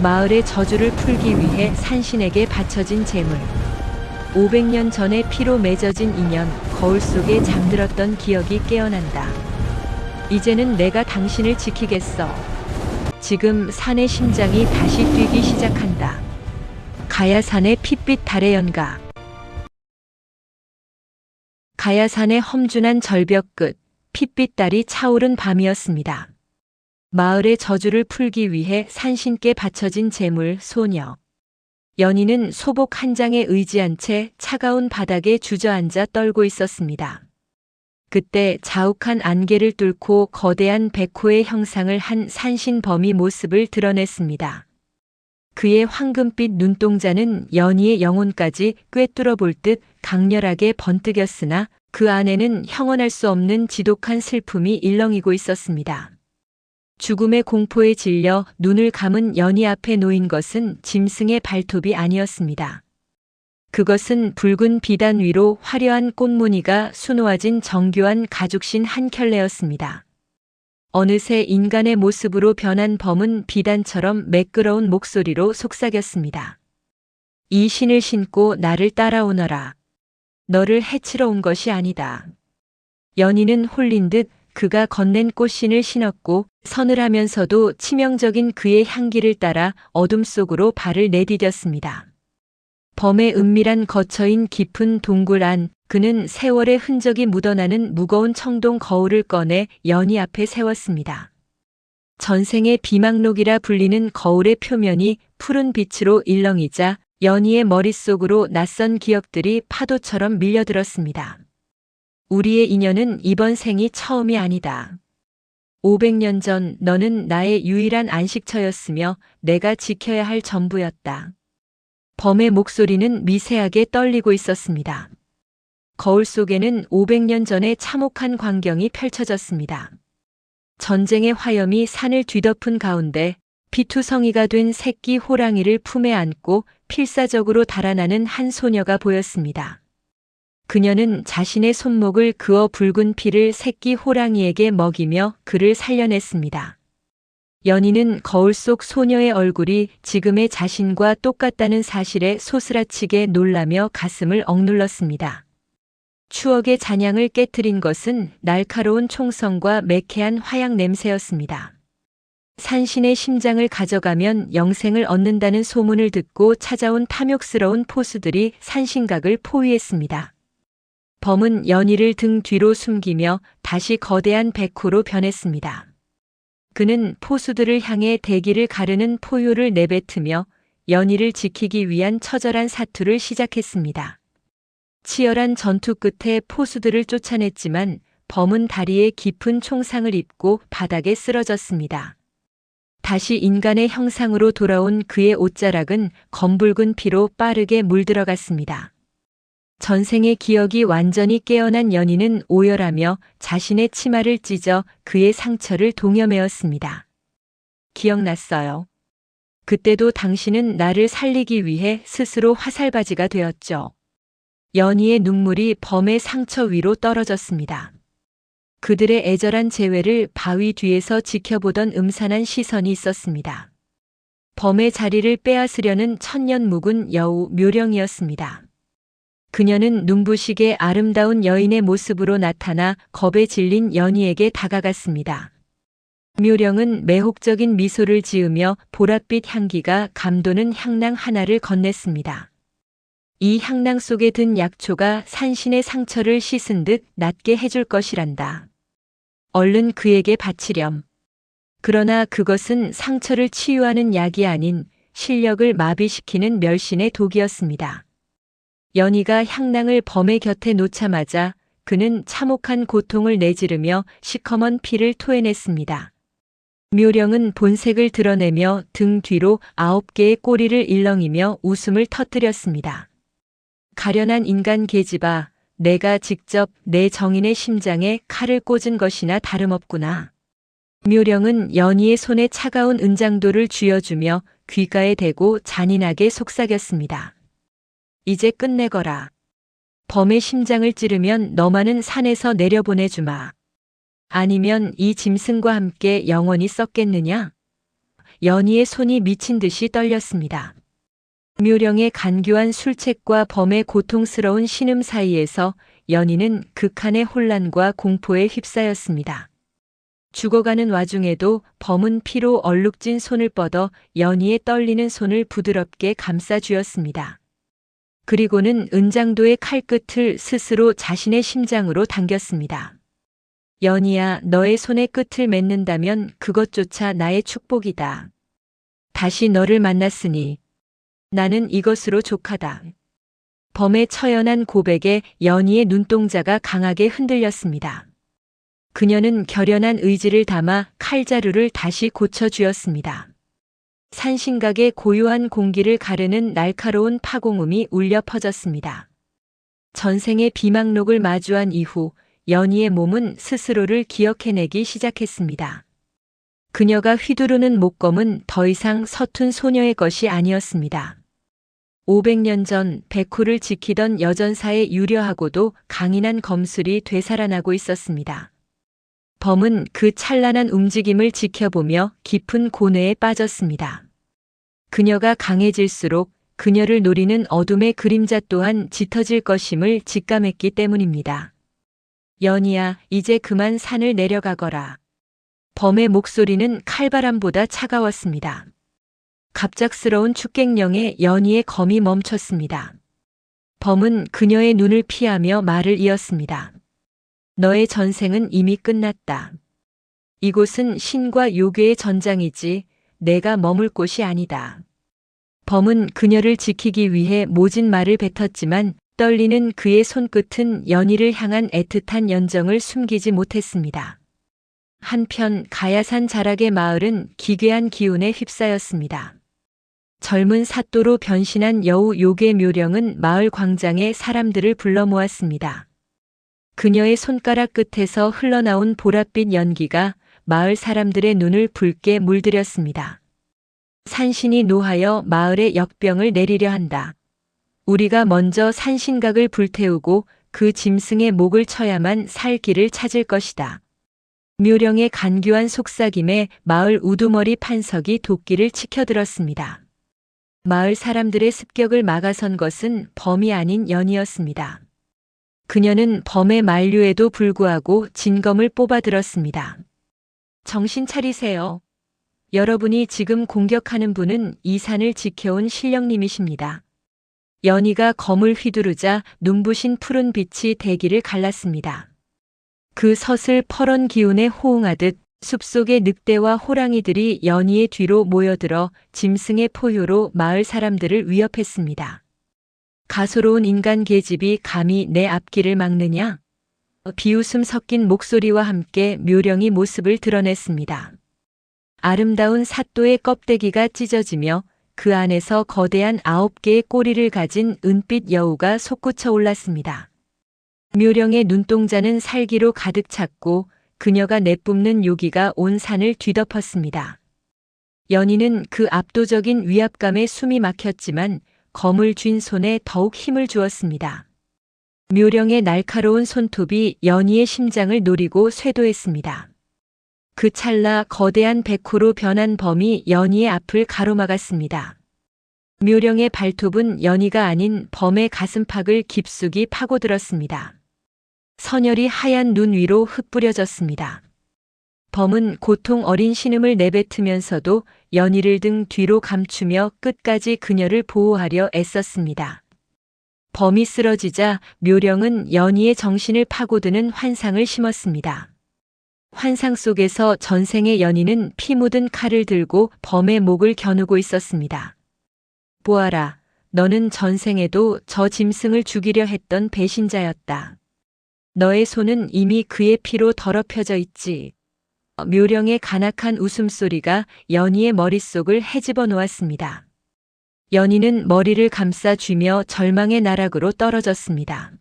마을의 저주를 풀기 위해 산신에게 바쳐진 제물. 500년 전에 피로 맺어진 인연, 거울 속에 잠들었던 기억이 깨어난다. 이제는 내가 당신을 지키겠어. 지금 산의 심장이 다시 뛰기 시작한다. 가야산의 핏빛 달의 연가. 가야산의 험준한 절벽 끝, 핏빛 달이 차오른 밤이었습니다. 마을의 저주를 풀기 위해 산신께 바쳐진 제물, 소녀. 연희는 소복 한 장에 의지한 채 차가운 바닥에 주저앉아 떨고 있었습니다. 그때 자욱한 안개를 뚫고 거대한 백호의 형상을 한 산신범이 모습을 드러냈습니다. 그의 황금빛 눈동자는 연희의 영혼까지 꿰뚫어 볼 듯 강렬하게 번뜩였으나 그 안에는 형언할 수 없는 지독한 슬픔이 일렁이고 있었습니다. 죽음의 공포에 질려 눈을 감은 연희 앞에 놓인 것은 짐승의 발톱이 아니었습니다. 그것은 붉은 비단 위로 화려한 꽃무늬가 수놓아진 정교한 가죽신 한 켤레였습니다. 어느새 인간의 모습으로 변한 범은 비단처럼 매끄러운 목소리로 속삭였습니다. 이 신을 신고 나를 따라오너라. 너를 해치러 온 것이 아니다. 연희는 홀린 듯 그가 건넨 꽃신을 신었고 서늘하면서도 치명적인 그의 향기를 따라 어둠 속으로 발을 내디뎠습니다. 범의 은밀한 거처인 깊은 동굴 안, 그는 세월의 흔적이 묻어나는 무거운 청동 거울을 꺼내 연희 앞에 세웠습니다. 전생의 비망록이라 불리는 거울의 표면이 푸른 빛으로 일렁이자 연희의 머릿속으로 낯선 기억들이 파도처럼 밀려들었습니다. 우리의 인연은 이번 생이 처음이 아니다. 500년 전 너는 나의 유일한 안식처였으며 내가 지켜야 할 전부였다. 범의 목소리는 미세하게 떨리고 있었습니다. 거울 속에는 500년 전의 참혹한 광경이 펼쳐졌습니다. 전쟁의 화염이 산을 뒤덮은 가운데 피투성이가 된 새끼 호랑이를 품에 안고 필사적으로 달아나는 한 소녀가 보였습니다. 그녀는 자신의 손목을 그어 붉은 피를 새끼 호랑이에게 먹이며 그를 살려냈습니다. 연희는 거울 속 소녀의 얼굴이 지금의 자신과 똑같다는 사실에 소스라치게 놀라며 가슴을 억눌렀습니다. 추억의 잔향을 깨트린 것은 날카로운 총성과 매캐한 화약 냄새였습니다. 산신의 심장을 가져가면 영생을 얻는다는 소문을 듣고 찾아온 탐욕스러운 포수들이 산신각을 포위했습니다. 범은 연희를 등 뒤로 숨기며 다시 거대한 백호로 변했습니다. 그는 포수들을 향해 대기를 가르는 포효를 내뱉으며 연희를 지키기 위한 처절한 사투를 시작했습니다. 치열한 전투 끝에 포수들을 쫓아냈지만 범은 다리에 깊은 총상을 입고 바닥에 쓰러졌습니다. 다시 인간의 형상으로 돌아온 그의 옷자락은 검붉은 피로 빠르게 물들어갔습니다. 전생의 기억이 완전히 깨어난 연희는 오열하며 자신의 치마를 찢어 그의 상처를 동여매었습니다. 기억났어요. 그때도 당신은 나를 살리기 위해 스스로 화살바지가 되었죠. 연희의 눈물이 범의 상처 위로 떨어졌습니다. 그들의 애절한 재회를 바위 뒤에서 지켜보던 음산한 시선이 있었습니다. 범의 자리를 빼앗으려는 천년 묵은 여우 묘령이었습니다. 그녀는 눈부시게 아름다운 여인의 모습으로 나타나 겁에 질린 연희에게 다가갔습니다. 묘령은 매혹적인 미소를 지으며 보랏빛 향기가 감도는 향낭 하나를 건넸습니다. 이 향낭 속에 든 약초가 산신의 상처를 씻은 듯 낫게 해줄 것이란다. 얼른 그에게 바치렴. 그러나 그것은 상처를 치유하는 약이 아닌 실력을 마비시키는 멸신의 독이었습니다. 연희가 향낭을 범의 곁에 놓자마자 그는 참혹한 고통을 내지르며 시커먼 피를 토해냈습니다. 묘령은 본색을 드러내며 등 뒤로 9개의 꼬리를 일렁이며 웃음을 터뜨렸습니다. 가련한 인간 계집아, 내가 직접 내 정인의 심장에 칼을 꽂은 것이나 다름없구나. 묘령은 연희의 손에 차가운 은장도를 쥐어주며 귓가에 대고 잔인하게 속삭였습니다. 이제 끝내거라. 범의 심장을 찌르면 너만은 산에서 내려보내주마. 아니면 이 짐승과 함께 영원히 썩겠느냐? 연희의 손이 미친 듯이 떨렸습니다. 묘령의 간교한 술책과 범의 고통스러운 신음 사이에서 연희는 극한의 혼란과 공포에 휩싸였습니다. 죽어가는 와중에도 범은 피로 얼룩진 손을 뻗어 연희의 떨리는 손을 부드럽게 감싸 쥐었습니다. 그리고는 은장도의 칼끝을 스스로 자신의 심장으로 당겼습니다. 연희야, 너의 손의 끝을 맺는다면 그것조차 나의 축복이다. 다시 너를 만났으니 나는 이것으로 족하다. 범의 처연한 고백에 연희의 눈동자가 강하게 흔들렸습니다. 그녀는 결연한 의지를 담아 칼자루를 다시 고쳐쥐었습니다. 산신각의 고요한 공기를 가르는 날카로운 파공음이 울려 퍼졌습니다. 전생의 비망록을 마주한 이후 연희의 몸은 스스로를 기억해내기 시작했습니다. 그녀가 휘두르는 목검은 더 이상 서툰 소녀의 것이 아니었습니다. 500년 전 백호를 지키던 여전사의 유려하고도 강인한 검술이 되살아나고 있었습니다. 범은 그 찬란한 움직임을 지켜보며 깊은 고뇌에 빠졌습니다. 그녀가 강해질수록 그녀를 노리는 어둠의 그림자 또한 짙어질 것임을 직감했기 때문입니다. 연희야, 이제 그만 산을 내려가거라. 범의 목소리는 칼바람보다 차가웠습니다. 갑작스러운 축객령에 연희의 검이 멈췄습니다. 범은 그녀의 눈을 피하며 말을 이었습니다. 너의 전생은 이미 끝났다. 이곳은 신과 요괴의 전장이지 내가 머물 곳이 아니다. 범은 그녀를 지키기 위해 모진 말을 뱉었지만 떨리는 그의 손끝은 연희를 향한 애틋한 연정을 숨기지 못했습니다. 한편 가야산 자락의 마을은 기괴한 기운에 휩싸였습니다. 젊은 사또로 변신한 여우 요괴 묘령은 마을 광장에 사람들을 불러 모았습니다. 그녀의 손가락 끝에서 흘러나온 보랏빛 연기가 마을 사람들의 눈을 붉게 물들였습니다. 산신이 노하여 마을의 역병을 내리려 한다. 우리가 먼저 산신각을 불태우고 그 짐승의 목을 쳐야만 살 길을 찾을 것이다. 묘령의 간교한 속삭임에 마을 우두머리 판석이 도끼를 치켜들었습니다. 마을 사람들의 습격을 막아선 것은 범이 아닌 연희였습니다. 그녀는 범의 만류에도 불구하고 진검을 뽑아들었습니다. 정신 차리세요. 여러분이 지금 공격하는 분은 이 산을 지켜온 신령님이십니다. 연희가 검을 휘두르자 눈부신 푸른 빛이 대기를 갈랐습니다. 그 서슬 퍼런 기운에 호응하듯 숲속의 늑대와 호랑이들이 연희의 뒤로 모여들어 짐승의 포효로 마을 사람들을 위협했습니다. 가소로운 인간 계집이 감히 내 앞길을 막느냐? 비웃음 섞인 목소리와 함께 묘령이 모습을 드러냈습니다. 아름다운 삿도의 껍데기가 찢어지며 그 안에서 거대한 9개의 꼬리를 가진 은빛 여우가 솟구쳐 올랐습니다. 묘령의 눈동자는 살기로 가득 찼고 그녀가 내뿜는 요기가 온 산을 뒤덮었습니다. 연희는 그 압도적인 위압감에 숨이 막혔지만 검을 쥔 손에 더욱 힘을 주었습니다. 묘령의 날카로운 손톱이 연희의 심장을 노리고 쇄도했습니다. 그 찰나 거대한 백호로 변한 범이 연희의 앞을 가로막았습니다. 묘령의 발톱은 연희가 아닌 범의 가슴팍을 깊숙이 파고들었습니다. 선혈이 하얀 눈 위로 흩뿌려졌습니다. 범은 고통 어린 신음을 내뱉으면서도 연희를 등 뒤로 감추며 끝까지 그녀를 보호하려 애썼습니다. 범이 쓰러지자 묘령은 연희의 정신을 파고드는 환상을 심었습니다. 환상 속에서 전생의 연희는 피 묻은 칼을 들고 범의 목을 겨누고 있었습니다. 보아라, 너는 전생에도 저 짐승을 죽이려 했던 배신자였다. 너의 손은 이미 그의 피로 더럽혀져 있지. 묘령의 간악한 웃음소리가 연희의 머릿속을 헤집어 놓았습니다. 연희는 머리를 감싸 쥐며 절망의 나락으로 떨어졌습니다.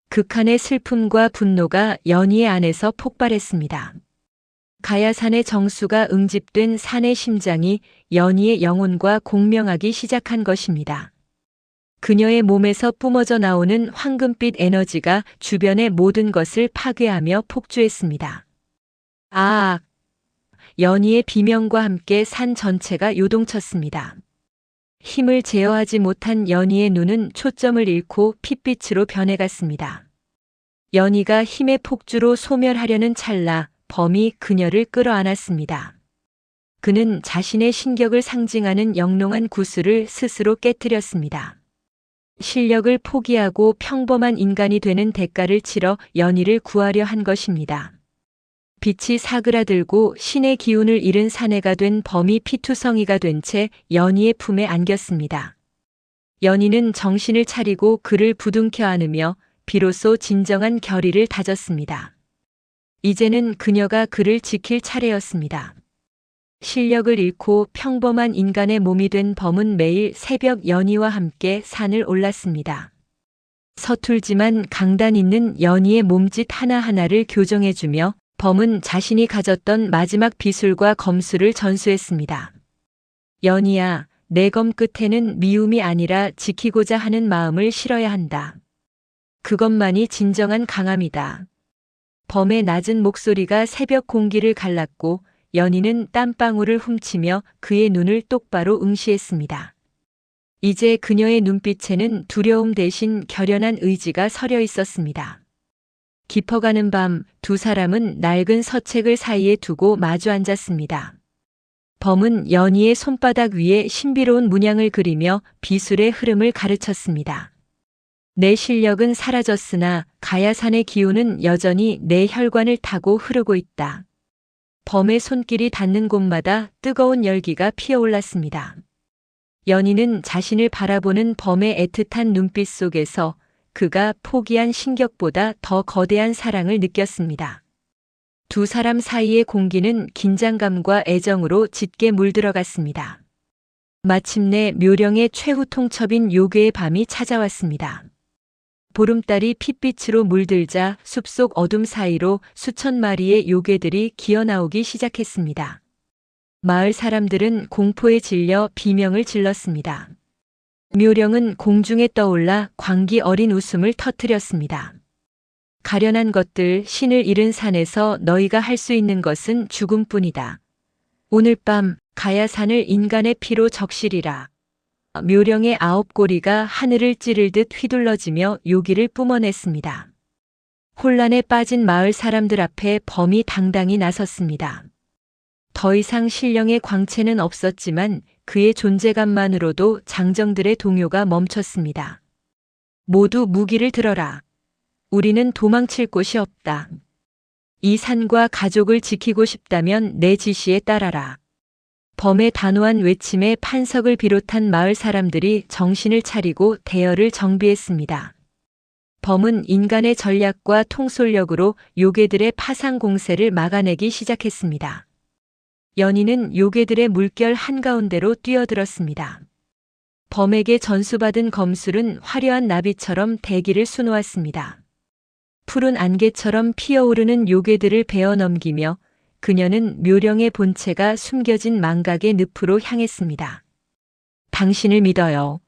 극한의 슬픔과 분노가 연희의 안에서 폭발했습니다. 가야산의 정수가 응집된 산의 심장이 연희의 영혼과 공명하기 시작한 것입니다. 그녀의 몸에서 뿜어져 나오는 황금빛 에너지가 주변의 모든 것을 파괴하며 폭주했습니다. 아! 연희의 비명과 함께 산 전체가 요동쳤습니다. 힘을 제어하지 못한 연희의 눈은 초점을 잃고 핏빛으로 변해갔습니다. 연희가 힘의 폭주로 소멸하려는 찰나 범이 그녀를 끌어안았습니다. 그는 자신의 신격을 상징하는 영롱한 구슬을 스스로 깨뜨렸습니다. 실력을 포기하고 평범한 인간이 되는 대가를 치러 연희를 구하려 한 것입니다. 빛이 사그라들고 신의 기운을 잃은 사내가 된 범이 피투성이가 된 채 연희의 품에 안겼습니다. 연희는 정신을 차리고 그를 부둥켜 안으며 비로소 진정한 결의를 다졌습니다. 이제는 그녀가 그를 지킬 차례였습니다. 실력을 잃고 평범한 인간의 몸이 된 범은 매일 새벽 연희와 함께 산을 올랐습니다. 서툴지만 강단 있는 연희의 몸짓 하나하나를 교정해주며 범은 자신이 가졌던 마지막 비술과 검술을 전수했습니다. 연희야, 내 검 끝에는 미움이 아니라 지키고자 하는 마음을 실어야 한다. 그것만이 진정한 강함이다. 범의 낮은 목소리가 새벽 공기를 갈랐고 연희는 땀방울을 훔치며 그의 눈을 똑바로 응시했습니다. 이제 그녀의 눈빛에는 두려움 대신 결연한 의지가 서려 있었습니다. 깊어가는 밤, 두 사람은 낡은 서책을 사이에 두고 마주 앉았습니다. 범은 연희의 손바닥 위에 신비로운 문양을 그리며 비술의 흐름을 가르쳤습니다. 내 실력은 사라졌으나 가야산의 기운은 여전히 내 혈관을 타고 흐르고 있다. 범의 손길이 닿는 곳마다 뜨거운 열기가 피어올랐습니다. 연희는 자신을 바라보는 범의 애틋한 눈빛 속에서 그가 포기한 신격보다 더 거대한 사랑을 느꼈습니다. 두 사람 사이의 공기는 긴장감과 애정으로 짙게 물들어갔습니다. 마침내 묘령의 최후 통첩인 요괴의 밤이 찾아왔습니다. 보름달이 핏빛으로 물들자 숲속 어둠 사이로 수천 마리의 요괴들이 기어나오기 시작했습니다. 마을 사람들은 공포에 질려 비명을 질렀습니다. 묘령은 공중에 떠올라 광기 어린 웃음을 터뜨렸습니다. 가련한 것들, 신을 잃은 산에서 너희가 할 수 있는 것은 죽음뿐이다. 오늘 밤 가야산을 인간의 피로 적시리라. 묘령의 9고리가 하늘을 찌를 듯 휘둘러지며 요기를 뿜어냈습니다. 혼란에 빠진 마을 사람들 앞에 범이 당당히 나섰습니다. 더 이상 신령의 광채는 없었지만 그의 존재감만으로도 장정들의 동요가 멈췄습니다. 모두 무기를 들어라. 우리는 도망칠 곳이 없다. 이 산과 가족을 지키고 싶다면 내 지시에 따라라. 범의 단호한 외침에 판석을 비롯한 마을 사람들이 정신을 차리고 대열을 정비했습니다. 범은 인간의 전략과 통솔력으로 요괴들의 파상 공세를 막아내기 시작했습니다. 연희는 요괴들의 물결 한가운데로 뛰어들었습니다. 범에게 전수받은 검술은 화려한 나비처럼 대기를 수놓았습니다. 푸른 안개처럼 피어오르는 요괴들을 베어 넘기며 그녀는 묘령의 본체가 숨겨진 망각의 늪으로 향했습니다. 당신을 믿어요.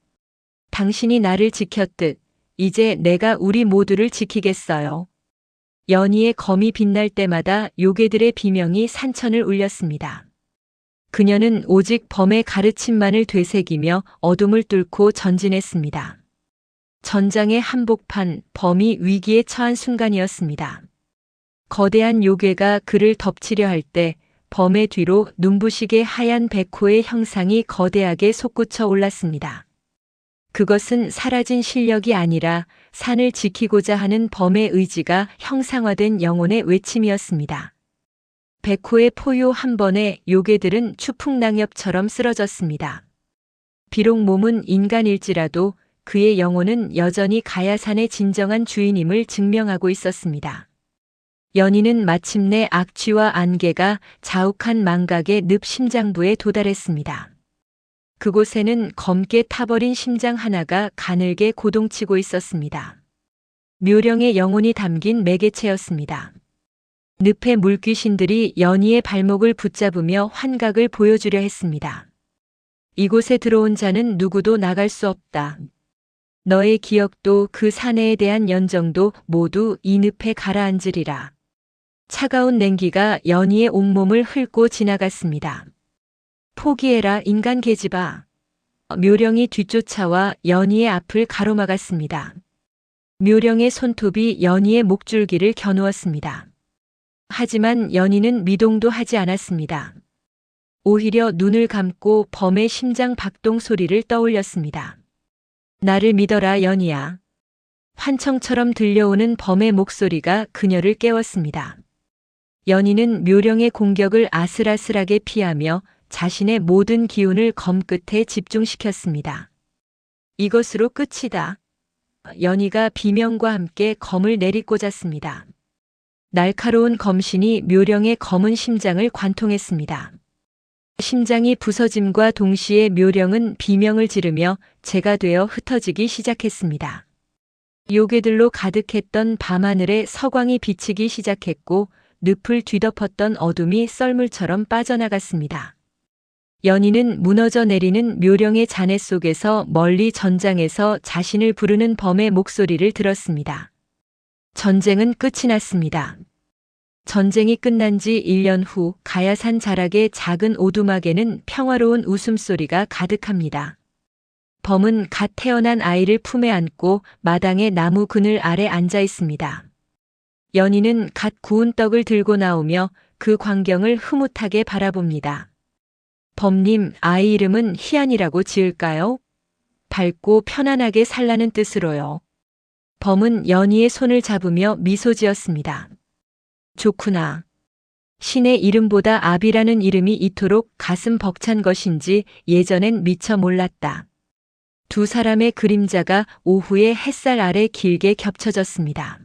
당신이 나를 지켰듯 이제 내가 우리 모두를 지키겠어요. 연희의 검이 빛날 때마다 요괴들의 비명이 산천을 울렸습니다. 그녀는 오직 범의 가르침만을 되새기며 어둠을 뚫고 전진했습니다. 전장의 한복판, 범이 위기에 처한 순간이었습니다. 거대한 요괴가 그를 덮치려 할 때 범의 뒤로 눈부시게 하얀 백호의 형상이 거대하게 솟구쳐 올랐습니다. 그것은 사라진 실력이 아니라 산을 지키고자 하는 범의 의지가 형상화된 영혼의 외침이었습니다. 백호의 포효 한 번에 요괴들은 추풍낙엽처럼 쓰러졌습니다. 비록 몸은 인간일지라도 그의 영혼은 여전히 가야산의 진정한 주인임을 증명하고 있었습니다. 연희는 마침내 악취와 안개가 자욱한 망각의 늪 심장부에 도달했습니다. 그곳에는 검게 타버린 심장 하나가 가늘게 고동치고 있었습니다. 묘령의 영혼이 담긴 매개체였습니다. 늪의 물귀신들이 연희의 발목을 붙잡으며 환각을 보여주려 했습니다. 이곳에 들어온 자는 누구도 나갈 수 없다. 너의 기억도 그 사내에 대한 연정도 모두 이 늪에 가라앉으리라. 차가운 냉기가 연희의 온몸을 훑고 지나갔습니다. 포기해라, 인간 계집아. 묘령이 뒤쫓아와 연희의 앞을 가로막았습니다. 묘령의 손톱이 연희의 목줄기를 겨누었습니다. 하지만 연희는 미동도 하지 않았습니다. 오히려 눈을 감고 범의 심장 박동 소리를 떠올렸습니다. 나를 믿어라, 연희야. 환청처럼 들려오는 범의 목소리가 그녀를 깨웠습니다. 연희는 묘령의 공격을 아슬아슬하게 피하며 자신의 모든 기운을 검 끝에 집중시켰습니다. 이것으로 끝이다. 연희가 비명과 함께 검을 내리꽂았습니다. 날카로운 검신이 묘령의 검은 심장을 관통했습니다. 심장이 부서짐과 동시에 묘령은 비명을 지르며 재가 되어 흩어지기 시작했습니다. 요괴들로 가득했던 밤하늘에 서광이 비치기 시작했고 늪을 뒤덮었던 어둠이 썰물처럼 빠져나갔습니다. 연희는 무너져 내리는 묘령의 잔해 속에서 멀리 전장에서 자신을 부르는 범의 목소리를 들었습니다. 전쟁은 끝이 났습니다. 전쟁이 끝난 지 1년 후 가야산 자락의 작은 오두막에는 평화로운 웃음소리가 가득합니다. 범은 갓 태어난 아이를 품에 안고 마당의 나무 그늘 아래 앉아 있습니다. 연희는 갓 구운 떡을 들고 나오며 그 광경을 흐뭇하게 바라봅니다. 범님, 아이 이름은 희안이라고 지을까요? 밝고 편안하게 살라는 뜻으로요. 범은 연희의 손을 잡으며 미소 지었습니다. 좋구나. 신의 이름보다 아비라는 이름이 이토록 가슴 벅찬 것인지 예전엔 미처 몰랐다. 두 사람의 그림자가 오후의 햇살 아래 길게 겹쳐졌습니다.